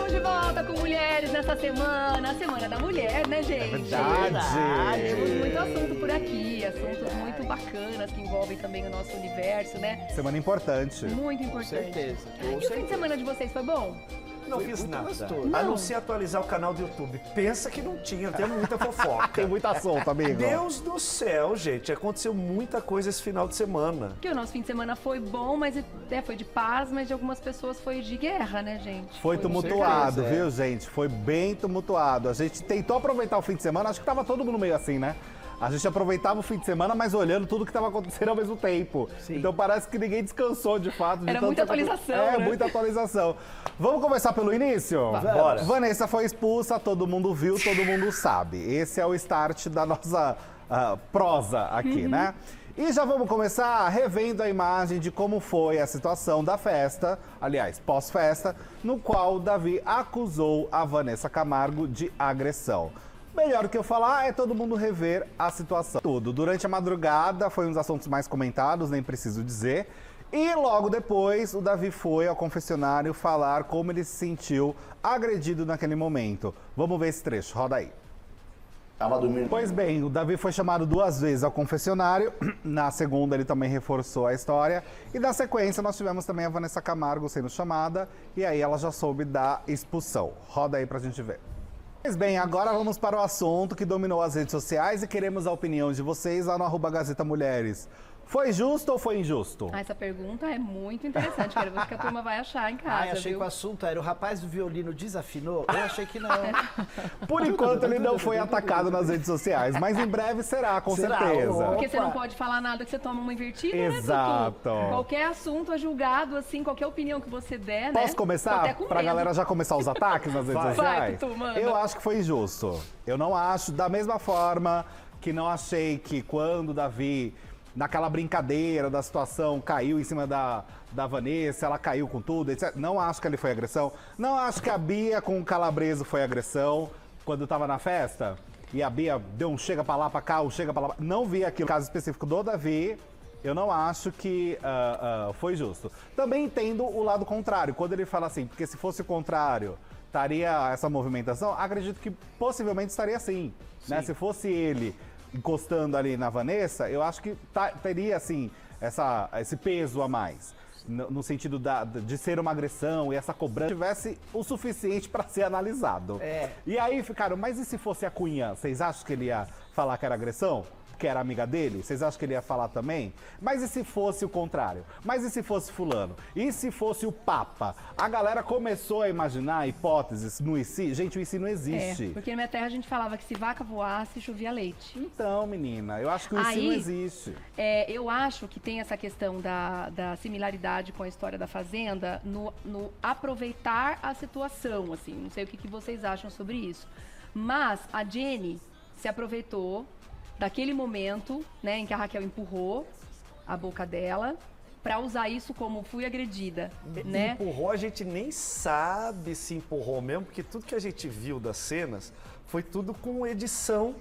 Estamos de volta com mulheres nessa semana, a Semana da Mulher, né, gente? É verdade. Temos muito assunto por aqui, assuntos muito bacanas que envolvem também o nosso universo, né? Semana importante. Muito importante. Com certeza. E o fim de semana de vocês foi bom? Não Foi fiz muito nada. gostoso. A não ser atualizar o canal do YouTube. Pensa que não tinha, tem muita fofoca. Tem muito assunto, amigo. Deus do céu, gente. Aconteceu muita coisa esse final de semana. Porque o nosso fim de semana foi bom, mas foi de paz, mas de algumas pessoas foi de guerra, né, gente? Foi tumultuado, certeza, viu, gente? Foi bem tumultuado. A gente tentou aproveitar o fim de semana, acho que tava todo mundo meio assim, né? A gente aproveitava o fim de semana, mas olhando tudo que estava acontecendo ao mesmo tempo. Sim. Então parece que ninguém descansou, de fato. De Era tanto muita que- atualização, É, né? muita atualização. Vamos começar pelo início? Bora. Vanessa foi expulsa, todo mundo viu, todo mundo sabe. Esse é o start da nossa prosa aqui, né? E já vamos começar revendo a imagem de como foi a situação da festa, aliás, pós-festa, no qual o Davi acusou a Vanessa Camargo de agressão. Melhor do que eu falar é todo mundo rever a situação. Tudo. Durante a madrugada foi um dos assuntos mais comentados, nem preciso dizer. E logo depois o Davi foi ao confessionário falar como ele se sentiu agredido naquele momento. Vamos ver esse trecho, roda aí. Tava dormindo. Pois bem, o Davi foi chamado 2 vezes ao confessionário. Na segunda ele também reforçou a história. E na sequência nós tivemos também a Vanessa Camargo sendo chamada. E aí ela já soube da expulsão. Roda aí pra gente ver. Pois bem, agora vamos para o assunto que dominou as redes sociais e queremos a opinião de vocês lá no @Gazeta Mulheres. Foi justo ou foi injusto? Essa pergunta é muito interessante, quero ver o que a turma vai achar em casa, Ai, achei viu? que o assunto era o rapaz do violino desafinou. Eu achei que não. Por enquanto ele não foi atacado nas redes sociais, mas em breve será, com Será? certeza. Porque você não Opa. pode falar nada que você toma uma invertida, Exato. né, Tutu? Qualquer assunto é julgado, assim, qualquer opinião que você der, né? Posso Tô começar? até com Pra medo. galera já começar os ataques nas redes Vai. sociais? Vai, Tutu, manda. Eu acho que foi injusto. Eu não acho, da mesma forma que não achei que quando o Davi, naquela brincadeira da situação, caiu em cima da Vanessa, ela caiu com tudo, etc. Não acho que ele foi agressão. Não acho que a Bia com o Calabreso foi agressão quando tava na festa. E a Bia deu um chega pra lá, pra cá, um chega pra lá. Não vi aquilo. No caso específico do Davi, eu não acho que foi justo. Também entendo o lado contrário. Quando ele fala assim, porque se fosse o contrário, estaria essa movimentação, acredito que possivelmente estaria assim. Né? Se fosse ele encostando ali na Vanessa, eu acho que teria, assim, esse peso a mais. No sentido de ser uma agressão e essa cobrança tivesse o suficiente para ser analisado. É. E aí ficaram, mas e se fosse a Cunha? Vocês acham que ele ia falar que era agressão? Que era amiga dele? Vocês acham que ele ia falar também? Mas e se fosse o contrário? Mas e se fosse fulano? E se fosse o Papa? A galera começou a imaginar hipóteses no IC. Gente, o IC não existe. Porque na minha terra a gente falava que se vaca voasse, chovia leite. Então, menina, eu acho que o IC Aí, não existe. Eu acho que tem essa questão da similaridade com a história da Fazenda no aproveitar a situação, assim. Não sei o que vocês acham sobre isso. Mas a Jenny se aproveitou daquele momento, né, em que a Raquel empurrou a boca dela, pra usar isso como fui agredida, né? Empurrou, a gente nem sabe se empurrou mesmo, porque tudo que a gente viu das cenas foi tudo com edição.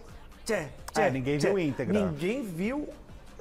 Ninguém viu íntegra. Ninguém viu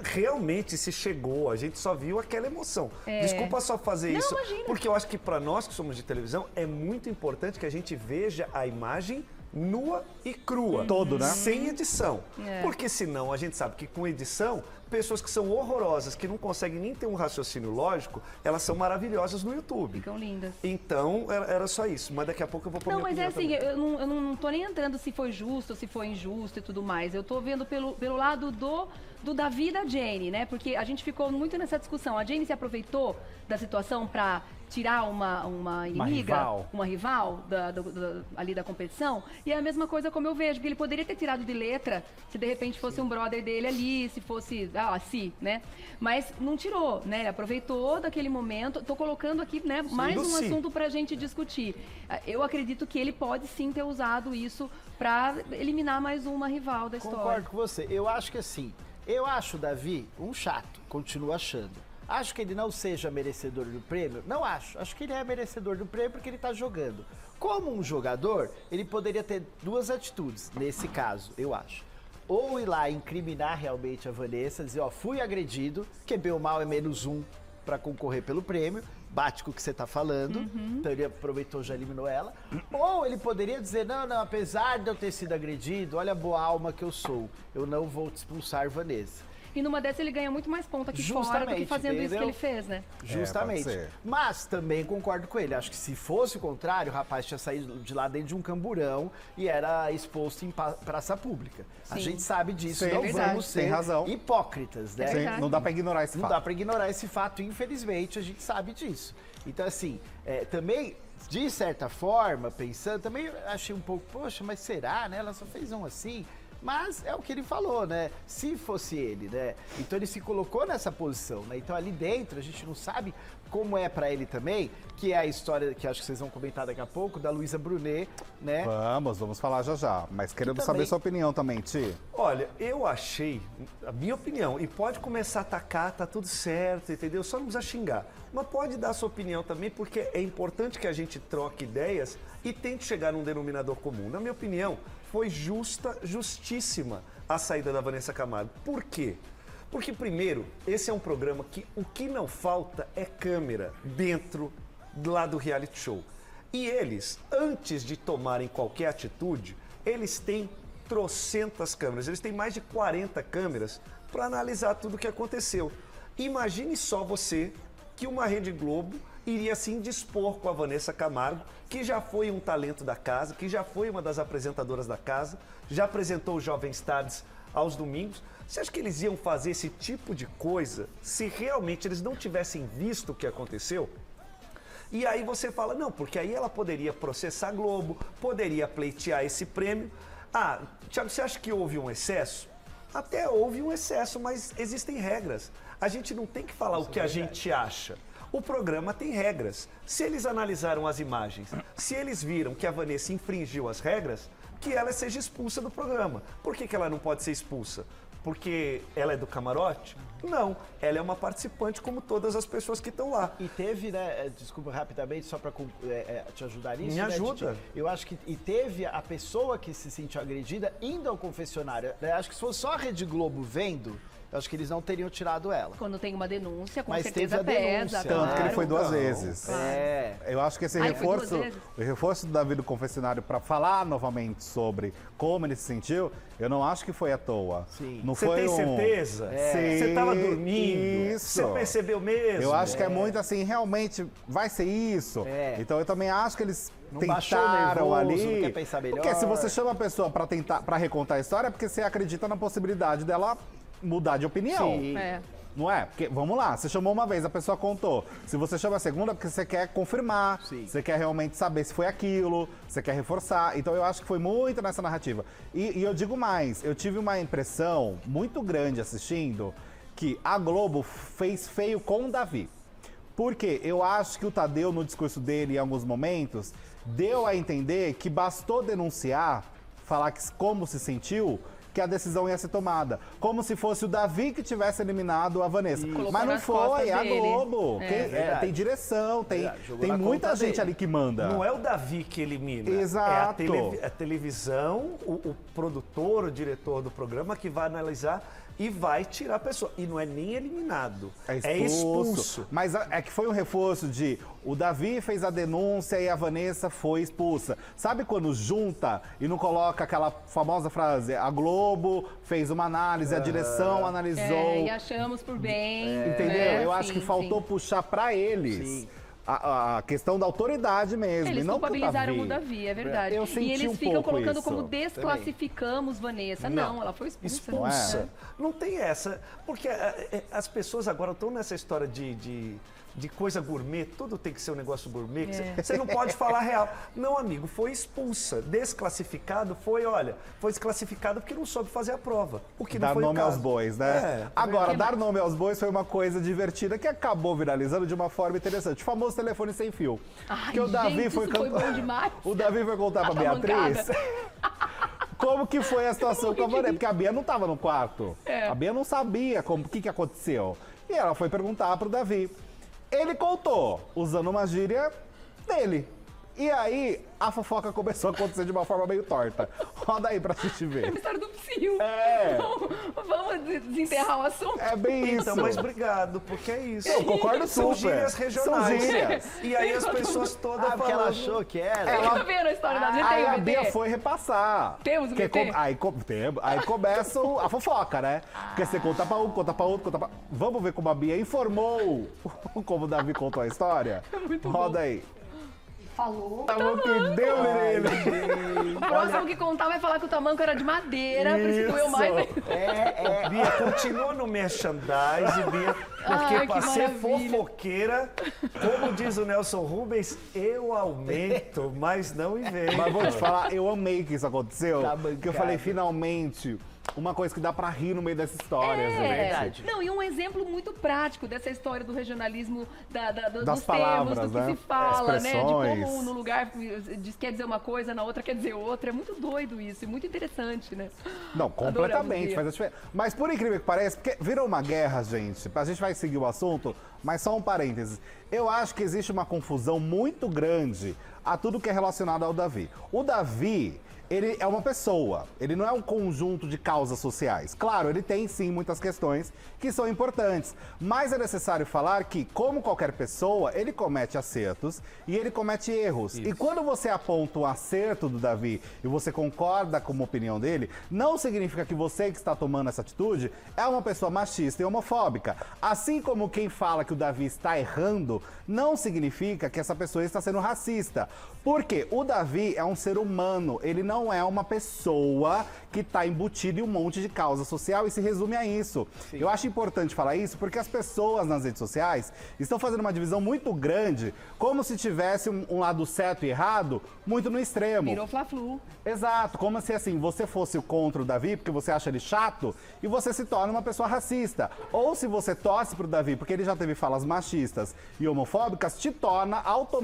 realmente se chegou, a gente só viu aquela emoção. Desculpa só fazer Não, isso, imagina. porque eu acho que para nós que somos de televisão é muito importante que a gente veja a imagem nua e crua. Todo, né? Sem edição. É. Porque senão a gente sabe que com edição, pessoas que são horrorosas, que não conseguem nem ter um raciocínio lógico, elas são maravilhosas no YouTube. Ficam lindas. Então, era só isso. Mas daqui a pouco eu vou pôr Não, minha mas é opinião assim, também. eu não tô nem entrando se foi justo ou se foi injusto e tudo mais. Eu tô vendo pelo lado do Davi e da Jenny, né? Porque a gente ficou muito nessa discussão. A Jenny se aproveitou da situação pra tirar uma inimiga, uma rival ali da competição. E é a mesma coisa como eu vejo, porque ele poderia ter tirado de letra se de repente fosse um brother dele ali, se fosse, né? Mas não tirou, né? Ele aproveitou daquele momento. Tô colocando aqui, né, mais um assunto pra gente discutir. Eu acredito que ele pode sim ter usado isso pra eliminar mais uma rival da história. Concordo com você. Eu acho que assim, eu acho o Davi um chato, continuo achando. Acho que ele não seja merecedor do prêmio? Não acho. Acho que ele é merecedor do prêmio porque ele tá jogando. Como um jogador, ele poderia ter 2 atitudes, nesse caso, eu acho. Ou ir lá e incriminar realmente a Vanessa, dizer, ó, fui agredido, que bem ou mal é -1 para concorrer pelo prêmio. bate com o que você tá falando, então ele aproveitou, já eliminou ela. Ou ele poderia dizer, não, apesar de eu ter sido agredido, olha a boa alma que eu sou, eu não vou te expulsar, Vanessa. E numa dessa ele ganha muito mais ponto aqui fora do que fazendo isso que ele fez, né? Justamente. pode ser. Mas também concordo com ele. Acho que se fosse o contrário, o rapaz tinha saído de lá dentro de um camburão e era exposto em praça pública. A Sim. gente sabe disso. Sim, Não verdade. vamos Tem ser razão. hipócritas, né? Sim, verdade. não dá pra ignorar esse Não fato. dá pra ignorar esse fato, infelizmente, a gente sabe disso. Então, assim, também, de certa forma, pensando, também achei um pouco, poxa, mas será, né? Ela só fez um assim. Mas é o que ele falou, né? Se fosse ele, né? Então ele se colocou nessa posição, né? Então ali dentro a gente não sabe como é pra ele também, que é a história que acho que vocês vão comentar daqui a pouco, da Luísa Brunet, né? Vamos falar já. Mas queremos também- saber sua opinião também, Ti. Olha, eu achei, a minha opinião, e pode começar a atacar, tá tudo certo, entendeu? Só não precisa xingar. Mas pode dar a sua opinião também, porque é importante que a gente troque ideias e tente chegar num denominador comum. Na minha opinião, foi justíssima a saída da Vanessa Camargo. Por quê? Porque, primeiro, esse é um programa que o que não falta é câmera dentro lá do reality show. E eles, antes de tomarem qualquer atitude, eles têm trocentas câmeras, eles têm mais de 40 câmeras para analisar tudo o que aconteceu. Imagine só você que uma Rede Globo iria se indispor com a Vanessa Camargo, que já foi um talento da casa, que já foi uma das apresentadoras da casa, já apresentou o Jovens Tardes aos domingos. Você acha que eles iam fazer esse tipo de coisa se realmente eles não tivessem visto o que aconteceu? E aí você fala, não, porque aí ela poderia processar a Globo, poderia pleitear esse prêmio. Ah, Thiago, você acha que houve um excesso? Até houve um excesso, mas existem regras. A gente não tem que falar o que a gente acha. O programa tem regras. Se eles analisaram as imagens, se eles viram que a Vanessa infringiu as regras, que ela seja expulsa do programa. Por que ela não pode ser expulsa? Porque ela é do camarote? Não, ela é uma participante como todas as pessoas que estão lá. E teve, né, desculpa rapidamente, só para te ajudar nisso. Me né, ajuda. Titi? Eu acho que e teve a pessoa que se sentiu agredida indo ao confessionário. Né, acho que se fosse só a Rede Globo vendo, eu acho que eles não teriam tirado ela. Quando tem uma denúncia, com Mas certeza teve a denúncia, pesa. Tanto que ele claro. foi duas Não. vezes. É. Eu acho que esse Ai, foi duas reforço, vezes? o reforço do Davi do confessionário para falar novamente sobre como ele se sentiu, eu não acho que foi à toa. Sim. Não Você foi tem um... certeza? Sim, Você estava dormindo? Isso. Você percebeu mesmo? Eu acho que é muito assim, realmente vai ser isso. É. Então eu também acho que eles Não baixou o tentaram nervoso, ali. não quer pensar melhor. Porque se você chama a pessoa para tentar, para recontar a história, é porque você acredita na possibilidade dela mudar de opinião. Sim. É. Não é? Porque, vamos lá, você chamou uma vez, a pessoa contou. Se você chama a segunda, é porque você quer confirmar, Sim. você quer realmente saber se foi aquilo, você quer reforçar. Então eu acho que foi muito nessa narrativa. E eu digo mais, eu tive uma impressão muito grande assistindo que a Globo fez feio com o Davi. Porque eu acho que o Tadeu, no discurso dele, em alguns momentos, deu a entender que bastou denunciar, falar que, como se sentiu, que a decisão ia ser tomada. Como se fosse o Davi que tivesse eliminado a Vanessa. Colocou Mas não nas costas foi, é a dele. Globo. É. Verdade. Tem direção, tem, Verdade, jogou tem na muita conta gente dele. ali que manda. Não é o Davi que elimina. Exato. É a televisão, o produtor, o diretor do programa que vai analisar e vai tirar a pessoa. E não é nem eliminado. É expulso. Mas é que foi um reforço de o Davi fez a denúncia e a Vanessa foi expulsa. Sabe quando junta e não coloca aquela famosa frase, a Globo fez uma análise, a direção analisou. E achamos por bem. Entendeu? né? Eu acho Sim, que faltou sim. puxar pra eles Sim. a questão da autoridade mesmo. Eles e não pro culpabilizaram Davi. o Davi, é verdade. Eu senti e eles um ficam pouco colocando isso como desclassificamos Vanessa. Não, ela foi expulsa. Expulsa. Não Não tem essa. Porque as pessoas agora estão nessa história de coisa gourmet, tudo tem que ser um negócio gourmet. Que você não pode falar real. Não, amigo, foi expulsa. Desclassificado foi, olha, foi desclassificado porque não soube fazer a prova. O que não Dar foi o nome caso. aos bois, né? É. Agora, Que dar mais? nome aos bois foi uma coisa divertida que acabou viralizando de uma forma interessante. O famoso telefone sem fio. Ai, que o Davi gente, foi isso foi bom demais. O Davi foi contar pra A Beatriz como que foi a situação com a Vanessa, porque a Bia não tava no quarto. É. A Bia não sabia o que aconteceu. E ela foi perguntar pro Davi. Ele contou, usando uma gíria dele. E aí, a fofoca começou a acontecer de uma forma meio torta. Roda aí pra gente É ver. uma história do psil. É. Vamos desenterrar o assunto. É bem isso. Então, mas obrigado, porque é isso. Eu concordo São super. gírias regionais. São gírias. E aí as pessoas todas Porque ela falando... achou que era. Você tá vendo a história da gente? Aí Tem a o Bia BT? foi repassar. Temos o Que BT? aí começa a fofoca, né? Porque você conta pra um, conta pra outro, conta pra... Vamos ver como a Bia informou como o Davi contou a história? Muito Roda aí. Falou. Tá bom que deu, menino. O próximo que contar vai falar que o tamanco era de madeira, por isso que doeu mais. Bia, continua no merchandise, Bia, porque Ai, que pra ser maravilha. fofoqueira, como diz o Nelson Rubens, eu aumento, mas não invento. Mas vou te falar, eu amei que isso aconteceu. Tá Porque eu bancado. falei, finalmente, uma coisa que dá pra rir no meio dessa história, gente. verdade. Não, e um exemplo muito prático dessa história do regionalismo, Das dos palavras, termos, do que né? se fala, né? De Expressões. como no lugar quer dizer uma coisa, na outra quer dizer outra. É muito doido isso, e muito interessante, né? Não, Adoramos, completamente, Bia. faz a diferença. Mas por incrível que pareça, porque virou uma guerra, gente. A gente vai seguir o assunto, mas só um parênteses. Eu acho que existe uma confusão muito grande a tudo que é relacionado ao Davi. O Davi, ele é uma pessoa, ele não é um conjunto de causas sociais. Claro, ele tem sim muitas questões que são importantes, mas é necessário falar que, como qualquer pessoa, ele comete acertos e ele comete erros. E quando você aponta um acerto do Davi e você concorda com a opinião dele, não significa que você que está tomando essa atitude é uma pessoa machista e homofóbica. Assim como quem fala que o Davi está errando, não significa que essa pessoa está sendo racista. Porque o Davi é um ser humano, ele não é uma pessoa que está embutida em um monte de causa social e se resume a isso. Eu acho importante falar isso porque as pessoas nas redes sociais estão fazendo uma divisão muito grande, como se tivesse um lado certo e errado muito no extremo. Virou Fla-Flu. Exato, como se assim, você fosse o contra o Davi porque você acha ele chato e você se torna uma pessoa racista. Ou se você torce pro Davi porque ele já teve falas machistas e homofóbicas, te torna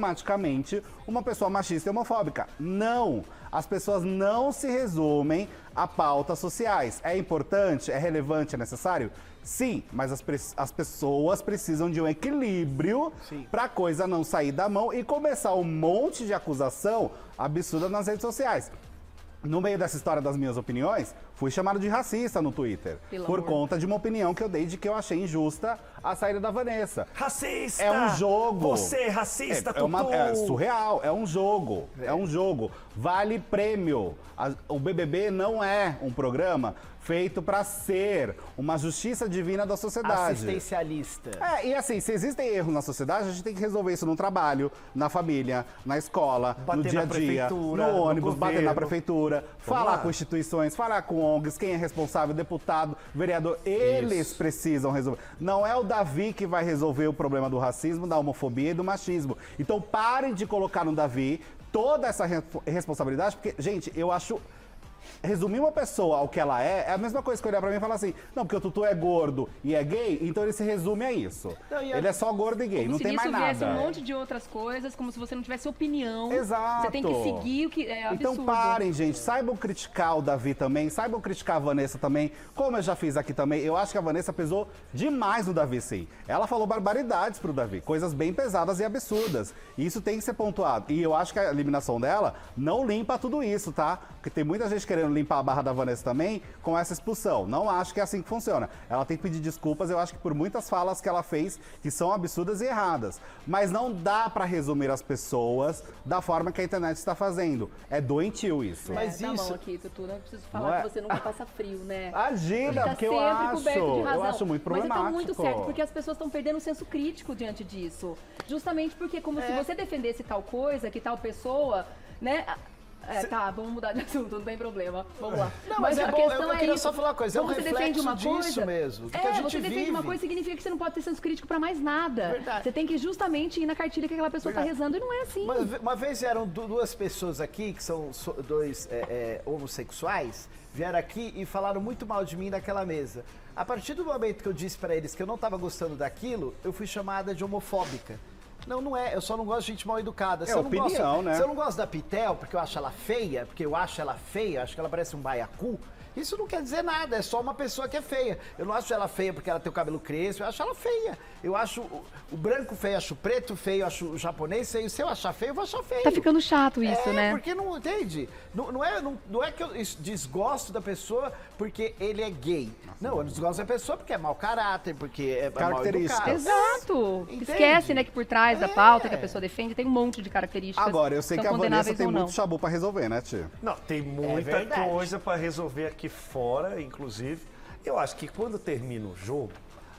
automaticamente uma pessoa machista e homofóbica. Não! As pessoas não se resumem a pautas sociais. É importante, é relevante, é necessário? Sim, mas as pessoas precisam de um equilíbrio para a coisa não sair da mão e começar um monte de acusação absurda nas redes sociais. No meio dessa história das minhas opiniões, fui chamado de racista no Twitter. Pelo por amor. conta de uma opinião que eu dei de que eu achei injusta a saída da Vanessa. Racista! É um jogo. Você é racista, é surreal, é um jogo. É um jogo. Vale prêmio. O BBB não é um programa feito para ser uma justiça divina da sociedade. Assistencialista. E assim, se existem erros na sociedade, a gente tem que resolver isso no trabalho, na família, na escola, no Bater dia a na dia, prefeitura, no no ônibus, bater na governo. prefeitura, falar lá. com instituições, falar com ONGs, quem é responsável, deputado, vereador, eles precisam resolver. Não é o Davi que vai resolver o problema do racismo, da homofobia e do machismo. Então parem de colocar no Davi toda essa responsabilidade, porque, gente, eu acho... Resumir uma pessoa ao que ela é a mesma coisa que olhar pra mim e falar assim, não, porque o Tutu é gordo e é gay, então ele se resume a isso. Não, e Ele é só gordo e gay, Como não se tem mais nisso viesse nada. um monte de outras coisas, como se você não tivesse opinião. Exato. Você tem que seguir o que é absurdo. Então parem, gente. Saibam criticar o Davi também. Saibam criticar a Vanessa também. Como eu já fiz aqui também. Eu acho que a Vanessa pesou demais no Davi, sim. Ela falou barbaridades pro Davi. Coisas bem pesadas e absurdas. E isso tem que ser pontuado. E eu acho que a eliminação dela não limpa tudo isso, tá? Porque tem muita gente querendo limpar a barra da Vanessa também com essa expulsão. Não acho que é assim que funciona. Ela tem que pedir desculpas, eu acho que por muitas falas que ela fez que são absurdas e erradas. Mas não dá pra resumir as pessoas da forma que a internet está fazendo. É doentio isso. Mas Tá isso- bom aqui, Tutu, não preciso Não falar é? que você nunca passa frio, né? Agida, Tá porque eu sempre acho. coberto de razão. Eu acho muito problemático. Mas você tá muito certo, porque as pessoas estão perdendo o senso crítico diante disso. Justamente porque como se você defendesse tal coisa, que tal pessoa, né? Tá, vamos mudar de assunto, não tem problema. Vamos lá. Não, mas é a bom, questão eu queria isso. só falar uma coisa, é um Quando você defende reflexo uma disso coisa, mesmo, do que a gente você defende uma vive. coisa significa que você não pode ter senso crítico pra mais nada. Verdade. Você tem que justamente ir na cartilha que aquela pessoa tá Verdade. rezando e não é assim. Uma vez vieram duas pessoas aqui, que são dois homossexuais, vieram aqui e falaram muito mal de mim naquela mesa. A partir do momento que eu disse pra eles que eu não tava gostando daquilo, eu fui chamada de homofóbica. Não é, eu só não gosto de gente mal educada. Se eu não opinião, gosto, né? Se eu não gosto da Pitel, porque eu acho ela feia, eu acho que ela parece um baiacu, Isso não quer dizer nada, é só uma pessoa que é feia. Eu não acho ela feia porque ela tem o cabelo crespo, eu acho ela feia. Eu acho o branco feio, acho o preto feio, acho o japonês feio. Se eu achar feio, eu vou achar feio. Tá ficando chato isso, né? Porque não entende. Não é que eu desgosto da pessoa porque ele é gay. Não, eu desgosto da pessoa porque é mau caráter, porque é mal Características. educado. Exato. Entende? Esquece, né, que por trás da pauta que a pessoa defende tem um monte de características. Agora, eu sei são que a Vanessa condenáveis tem ou não. muito chabu pra resolver, né, Tia? Não, tem muita verdade. coisa para resolver aqui fora, inclusive. Eu acho que quando termina o jogo,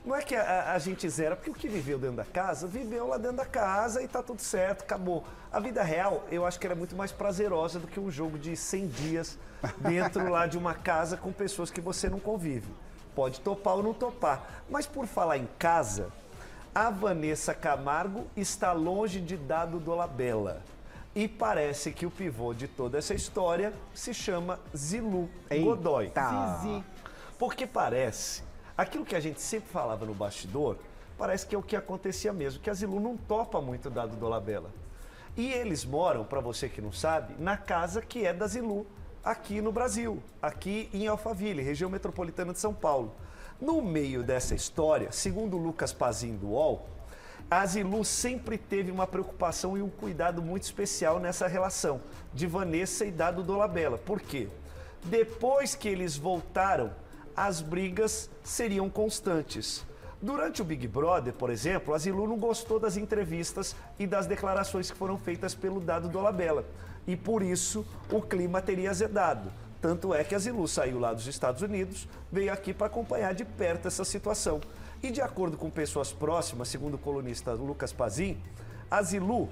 não é que a gente zera, porque o que viveu dentro da casa, viveu lá dentro da casa e tá tudo certo, acabou. A vida real, eu acho que era muito mais prazerosa do que um jogo de 100 dias dentro lá de uma casa com pessoas que você não convive. Pode topar ou não topar. Mas por falar em casa, a Vanessa Camargo está longe de Dado Dolabella. E parece que o pivô de toda essa história se chama Zilu Godoy. Zizi. Porque parece, aquilo que a gente sempre falava no bastidor, parece que é o que acontecia mesmo, que a Zilu não topa muito Dado Dolabella. E eles moram, para você que não sabe, na casa que é da Zilu, aqui no Brasil, aqui em Alphaville, região metropolitana de São Paulo. No meio dessa história, segundo o Lucas Pazin do UOL, a Zilu sempre teve uma preocupação e um cuidado muito especial nessa relação de Vanessa e Dado Dolabella. Por quê? Depois que eles voltaram, as brigas seriam constantes. Durante o Big Brother, por exemplo, a Zilu não gostou das entrevistas e das declarações que foram feitas pelo Dado Dolabella. E por isso o clima teria azedado. Tanto é que a Zilu saiu lá dos Estados Unidos, veio aqui para acompanhar de perto essa situação. E de acordo com pessoas próximas, segundo o colunista Lucas Pazin, a Zilu,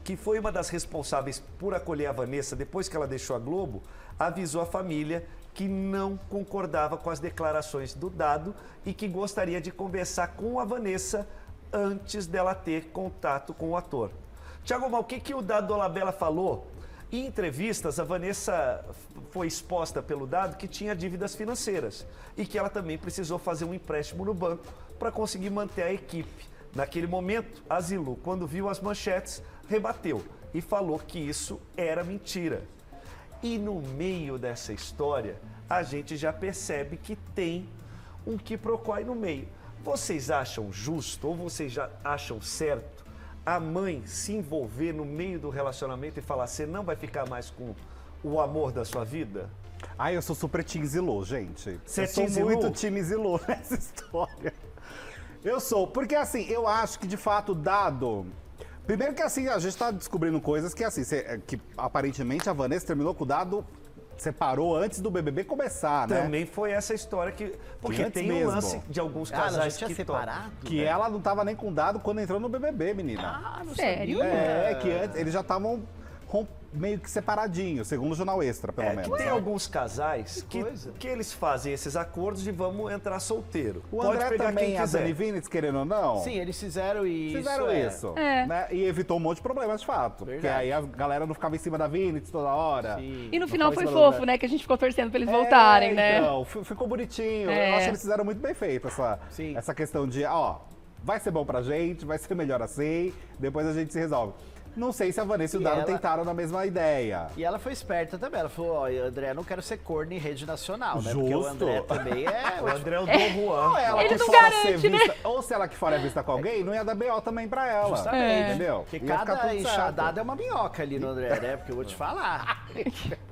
que foi uma das responsáveis por acolher a Vanessa depois que ela deixou a Globo, avisou a família que não concordava com as declarações do Dado e que gostaria de conversar com a Vanessa antes dela ter contato com o ator. Thiago Mal, o que o Dado Dolabella falou? Em entrevistas, a Vanessa foi exposta pelo Dado que tinha dívidas financeiras e que ela também precisou fazer um empréstimo no banco para conseguir manter a equipe. Naquele momento, a Zilu, quando viu as manchetes, rebateu e falou que isso era mentira. E no meio dessa história, a gente já percebe que tem um quiprocó aí no meio. Vocês acham justo ou vocês já acham certo a mãe se envolver no meio do relacionamento e falar, você não vai ficar mais com o amor da sua vida? Ai, eu sou super Team Zilu, gente. Você é eu sou Team Zilu? muito Team Zilu nessa história. Eu sou, porque assim, eu acho que de fato, Dado... Primeiro que assim, a gente tá descobrindo coisas que assim, que aparentemente a Vanessa terminou com o Dado, separou antes do BBB começar, né? Também foi essa história que... Porque antes tem mesmo. um lance de alguns Ela já casais tinha que separado? Que ela não tava nem com o Dado quando entrou no BBB, menina. Ah, não Sério? sabia. É, que antes, eles já estavam meio que separadinhos, segundo o Jornal Extra, pelo É, menos. que tem alguns casais Que coisa. que eles fazem esses acordos de vamos entrar solteiro. O Pode André pegar também, quem a quiser. Dani Vinitz, querendo ou não, Sim, eles fizeram isso. fizeram isso. É. Né? E evitou um monte de problemas, de fato. Porque Verdade. aí a galera não ficava em cima da Vinitz toda hora. Sim. E no Não final foi foi em cima do fofo, né? Que a gente ficou torcendo pra eles voltarem, né? Então, ficou bonitinho. É. Eu acho que eles fizeram muito bem feito Sim. essa questão de, ó, vai ser bom pra gente, vai ser melhor assim, depois a gente se resolve. Não sei se a Vanessa e o E Dado ela- tentaram na mesma ideia. E ela foi esperta também. Ela falou, ó, André, não quero ser corno em rede nacional, né? Porque o Justo. André também é... O André é o Dom Juan. Ou ela Ele que não fora garante, ser né? vista, ou se ela que fora é vista com alguém, não ia dar BO também pra ela. Justamente. Entendeu? Porque Ia ficar cada tudo enxadada certo. é uma minhoca ali no André, né? Porque eu vou te falar.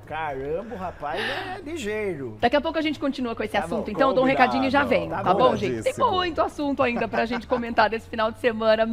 Caramba, o rapaz é ligeiro. Daqui a pouco a gente continua com esse Tá assunto. bom, então eu dou um combinado. recadinho e já venho, Tá tá bom, combinadíssimo. gente? Tem muito assunto ainda pra gente comentar desse final de semana.